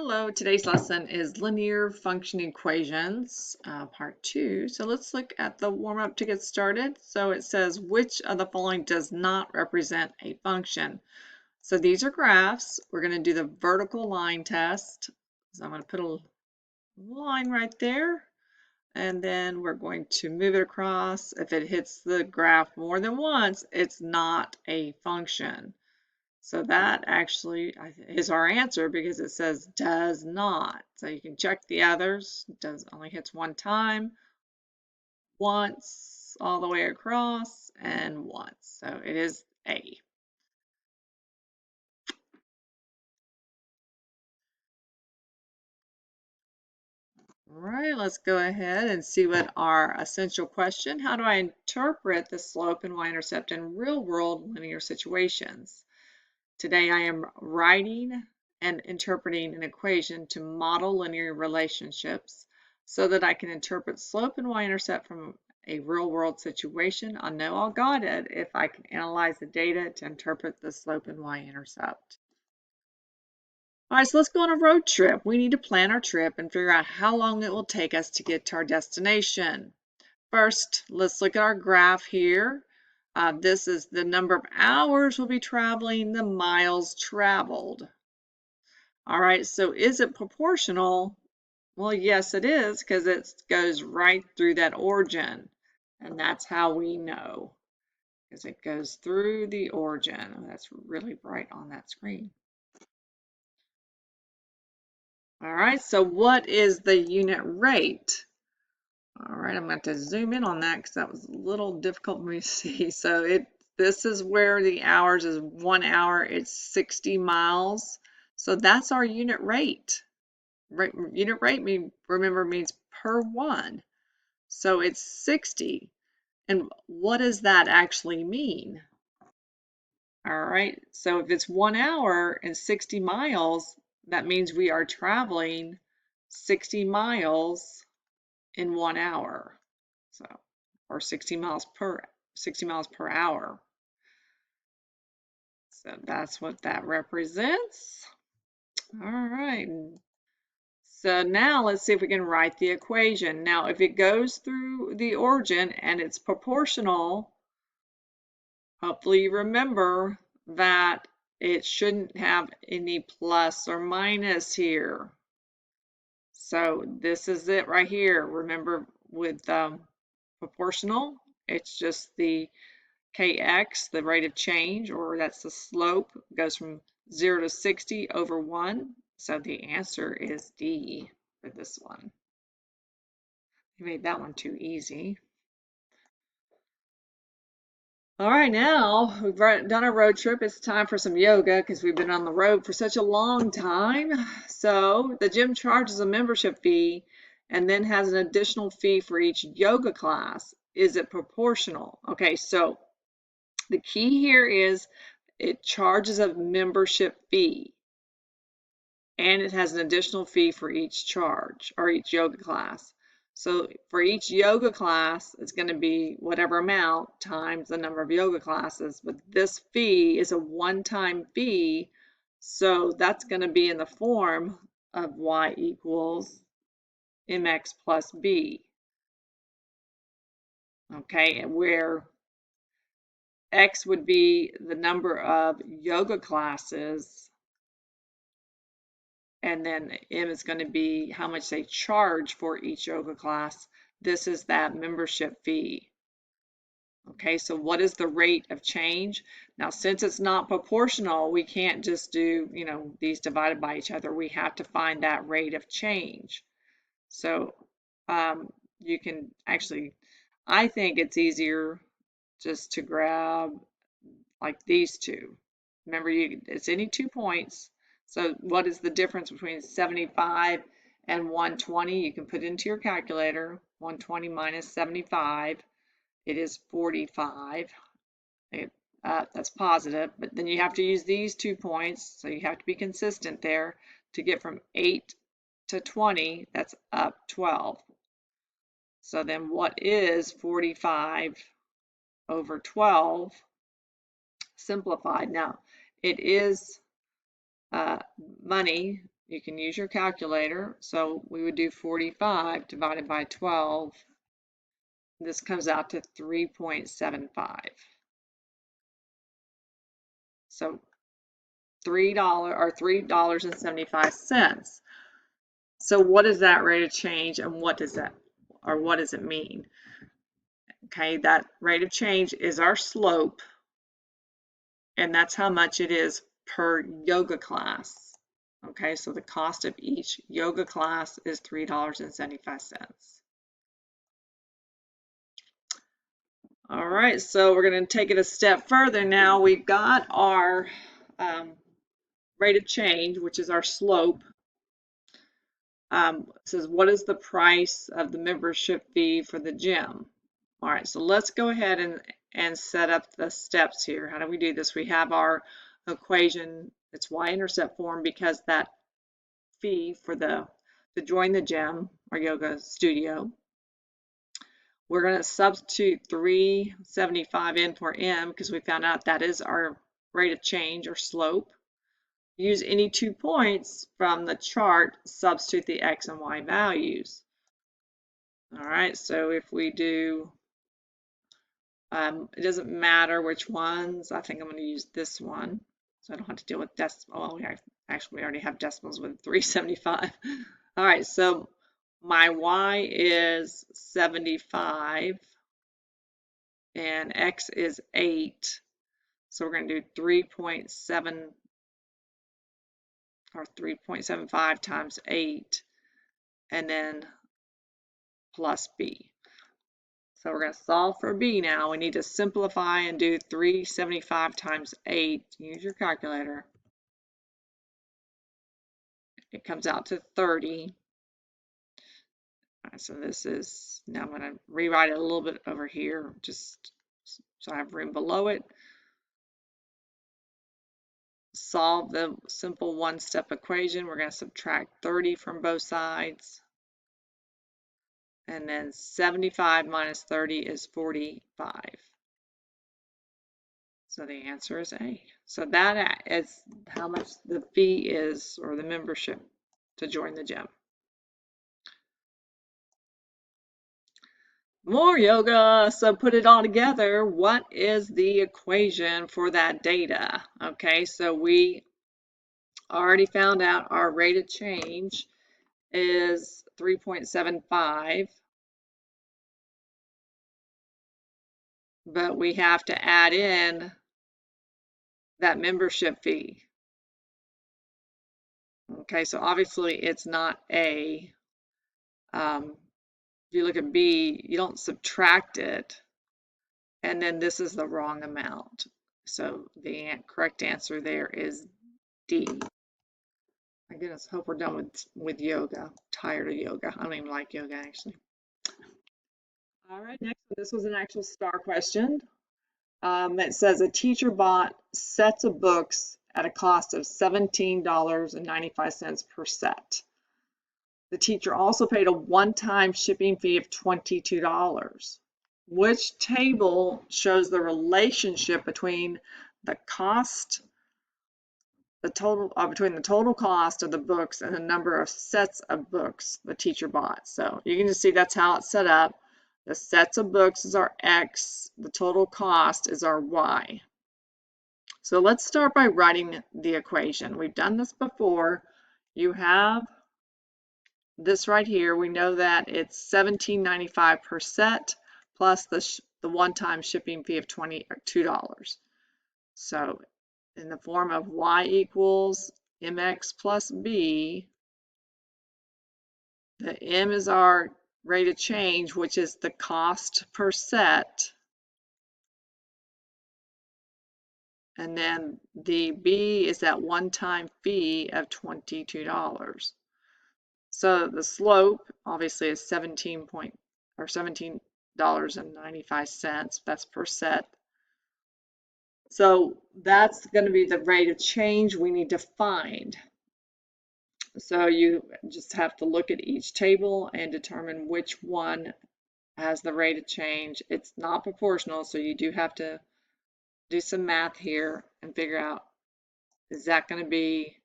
Hello, today's lesson is linear function equations, part 2. So let's look at the warm-up to get started. So it says, which of the following does not represent a function? So these are graphs. We're going to do the vertical line test. So I'm going to put a line right there, and then we're going to move it across. If it hits the graph more than once, it's not a function. So that actually is our answer because it says does not. So you can check the others. Does only hits one time, once all the way across, and once. So it is A. All right, let's go ahead and see what our essential question. How do I interpret the slope and y-intercept in real-world linear situations? Today I am writing and interpreting an equation to model linear relationships so that I can interpret slope and y-intercept from a real-world situation. I'll know I'll got it if I can analyze the data to interpret the slope and y-intercept. All right, so let's go on a road trip. We need to plan our trip and figure out how long it will take us to get to our destination. First, let's look at our graph here. This is the number of hours we'll be traveling, the miles traveled. All right, so is it proportional? Well, yes, it is, because it goes right through that origin. And that's how we know, because it goes through the origin. That's really bright on that screen. All right, so what is the unit rate? All right, I'm going to have to zoom in on that because that was a little difficult for me to see. So this is where the hours is 1 hour, it's 60 miles. So that's our unit rate. Unit rate, remember, means per one. So it's 60. And what does that actually mean? All right, so if it's 1 hour and 60 miles, that means we are traveling 60 miles in 1 hour. So, or 60 miles per hour. So that's what that represents. All right. So now let's see if we can write the equation. Now, if it goes through the origin and it's proportional, hopefully you remember that it shouldn't have any plus or minus here. So this is it right here. Remember with proportional, it's just the kx, the rate of change, or that's the slope, goes from 0 to 60 over 1. So the answer is D for this one. You made that one too easy. All right, now we've done a road trip. It's time for some yoga because we've been on the road for such a long time. So the gym charges a membership fee and then has an additional fee for each yoga class. Is it proportional? Okay, so the key here is it charges a membership fee and it has an additional fee for each charge or each yoga class. So for each yoga class, it's going to be whatever amount times the number of yoga classes, but this fee is a one-time fee, so that's going to be in the form of y equals mx plus b. Okay, where x would be the number of yoga classes, and then M is going to be how much they charge for each yoga class. This is that membership fee. Okay, so what is the rate of change? Now, since it's not proportional, we can't just do, these divided by each other. We have to find that rate of change. So you can actually, I think it's easier just to grab like these two. Remember, it's any 2 points. So what is the difference between 75 and 120? You can put into your calculator. 120 minus 75, it is 45. That's positive, but then you have to use these 2 points, so you have to be consistent there. To get from 8 to 20, that's up 12. So then what is 45 over 12? Simplified. Now, it is money, you can use your calculator. So we would do 45 divided by 12. This comes out to 3.75. So $3 or $3.75. So what is that rate of change, and what does it mean? Okay, that rate of change is our slope, and that's how much it is per yoga class. Okay, so the cost of each yoga class is $3.75. All right, so we're going to take it a step further now. We've got our rate of change, which is our slope. It says, what is the price of the membership fee for the gym? All right, so let's go ahead and set up the steps here. How do we do this? We have our equation. It's y-intercept form because that fee for to join the gym or yoga studio. We're going to substitute 375 in for m because we found out that is our rate of change or slope. Use any 2 points from the chart, substitute the x and y values. All right, so if we do, it doesn't matter which ones. I think I'm going to use this one, so I don't have to deal with decimals. Well, actually, we already have decimals with 375. All right, so my y is 75 and x is 8. So we're going to do 3.7 or 3.75 times 8 and then plus b. So we're going to solve for b now. We need to simplify and do 375 times 8. Use your calculator. It comes out to 30. All right, so this is, now I'm going to rewrite it a little bit over here just so I have room below it. Solve the simple one-step equation. We're going to subtract 30 from both sides. And then 75 minus 30 is 45. So the answer is A. So that is how much the fee is, or the membership, to join the gym. More yoga. So put it all together. What is the equation for that data? Okay, so we already found out our rate of change is 3.75. But we have to add in that membership fee. Okay, so obviously it's not A. If you look at B, you don't subtract it, and then this is the wrong amount. So the correct answer there is D. My goodness, hope we're done with yoga. I'm tired of yoga. I don't even like yoga, actually. All right, next, this was an actual STAR question. It says a teacher bought sets of books at a cost of $17.95 per set. The teacher also paid a one-time shipping fee of $22. Which table shows the relationship between the cost, between the total cost of the books and the number of sets of books the teacher bought? So you can just see that's how it's set up. The sets of books is our X, the total cost is our Y. So let's start by writing the equation. We've done this before. You have this right here. We know that it's $17.95 per set plus the one-time shipping fee of $22. So in the form of Y equals mx plus b, the m is our rate of change, which is the cost per set. And then the B is that one-time fee of $22. So the slope obviously is $17.95. That's per set. So that's going to be the rate of change we need to find. So you just have to look at each table and determine which one has the rate of change. It's not proportional, so you do have to do some math here and figure out, is that going to be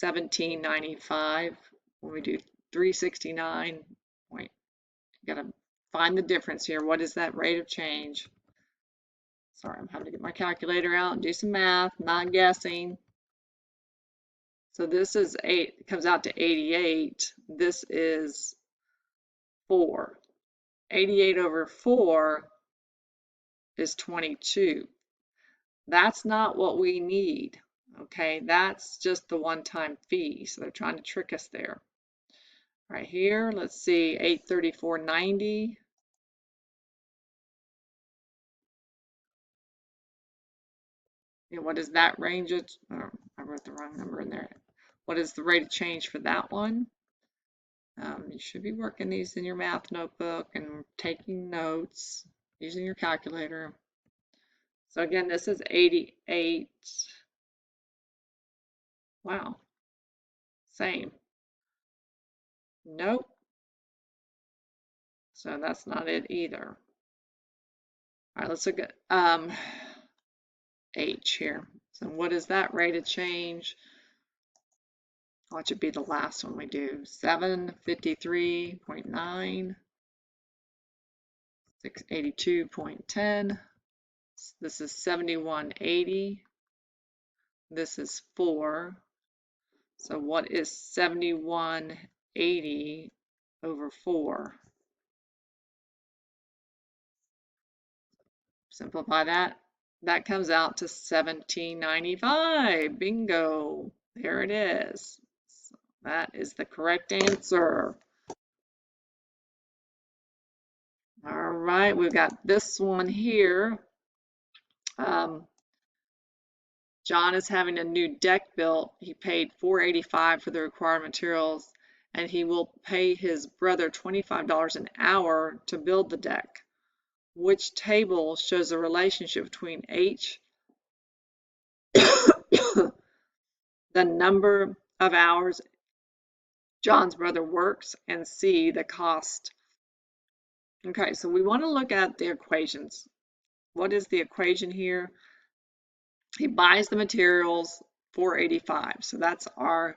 1795. When we do 369 point, you gotta find the difference here. What is that rate of change? Sorry, I'm having to get my calculator out and do some math, not guessing. So this is 8, it comes out to 88. This is 4. 88 over 4 is 22. That's not what we need. Okay, that's just the one-time fee. So they're trying to trick us there. Right here, let's see, 834.90. And what is that range? Oh, I wrote the wrong number in there. What is the rate of change for that one? You should be working these in your math notebook and taking notes using your calculator. So again, this is 88. Wow. Same. Nope. So that's not it either. All right, let's look at H here. So what is that rate of change? Watch it be the last one we do. 753.9, 682.10. This is 7180. This is 4. So what is 7180 over 4? Simplify that. That comes out to 1795. Bingo. There it is. So that is the correct answer. All right, we've got this one here. John is having a new deck built. He paid $4.85 for the required materials, and he will pay his brother $25 an hour to build the deck. Which table shows the relationship between H, the number of hours John's brother works, and C, the cost? Okay, so we want to look at the equations. What is the equation here? He buys the materials, $4.85. So that's our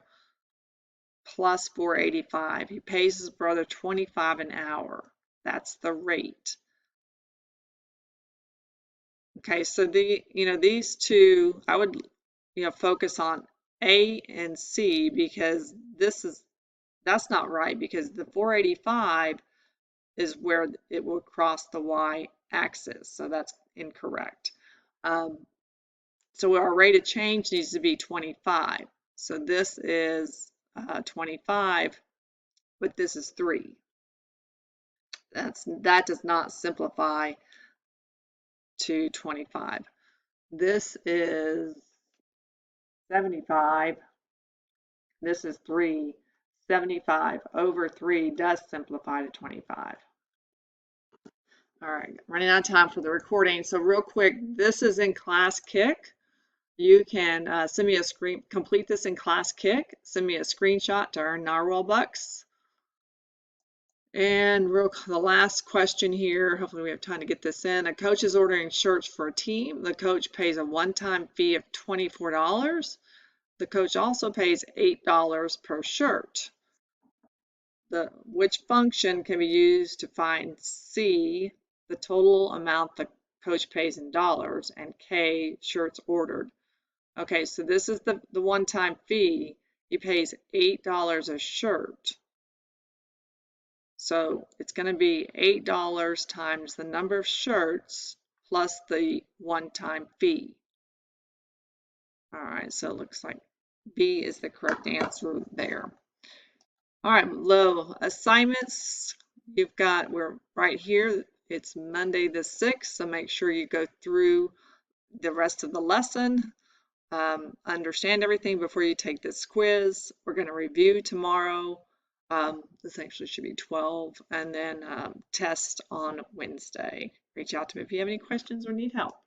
plus $4.85. He pays his brother $25 an hour. That's the rate. Okay, so these two, I would focus on A and C, because that's not right, because the 485 is where it will cross the y-axis, so that's incorrect. So our rate of change needs to be 25. So this is 25, but this is 3. That does not simplify to 25. This is 75. This is 3. 75 over 3 does simplify to 25. All right, running out of time for the recording. So real quick, this is in Classkick. You can send me a complete this in Classkick. Send me a screenshot to earn Narwhal Bucks. And the last question here, hopefully we have time to get this in. A coach is ordering shirts for a team. The coach pays a one-time fee of $24. The coach also pays $8 per shirt. Which function can be used to find C, the total amount the coach pays in dollars, and K, shirts ordered? Okay, so this is the one-time fee. He pays $8 a shirt. So it's going to be $8 times the number of shirts plus the one-time fee. All right, so it looks like B is the correct answer there. All right, low assignments. We're right here. It's Monday the 6th, so make sure you go through the rest of the lesson. Understand everything before you take this quiz. We're going to review tomorrow. This actually should be 12, and then test on Wednesday. Reach out to me if you have any questions or need help.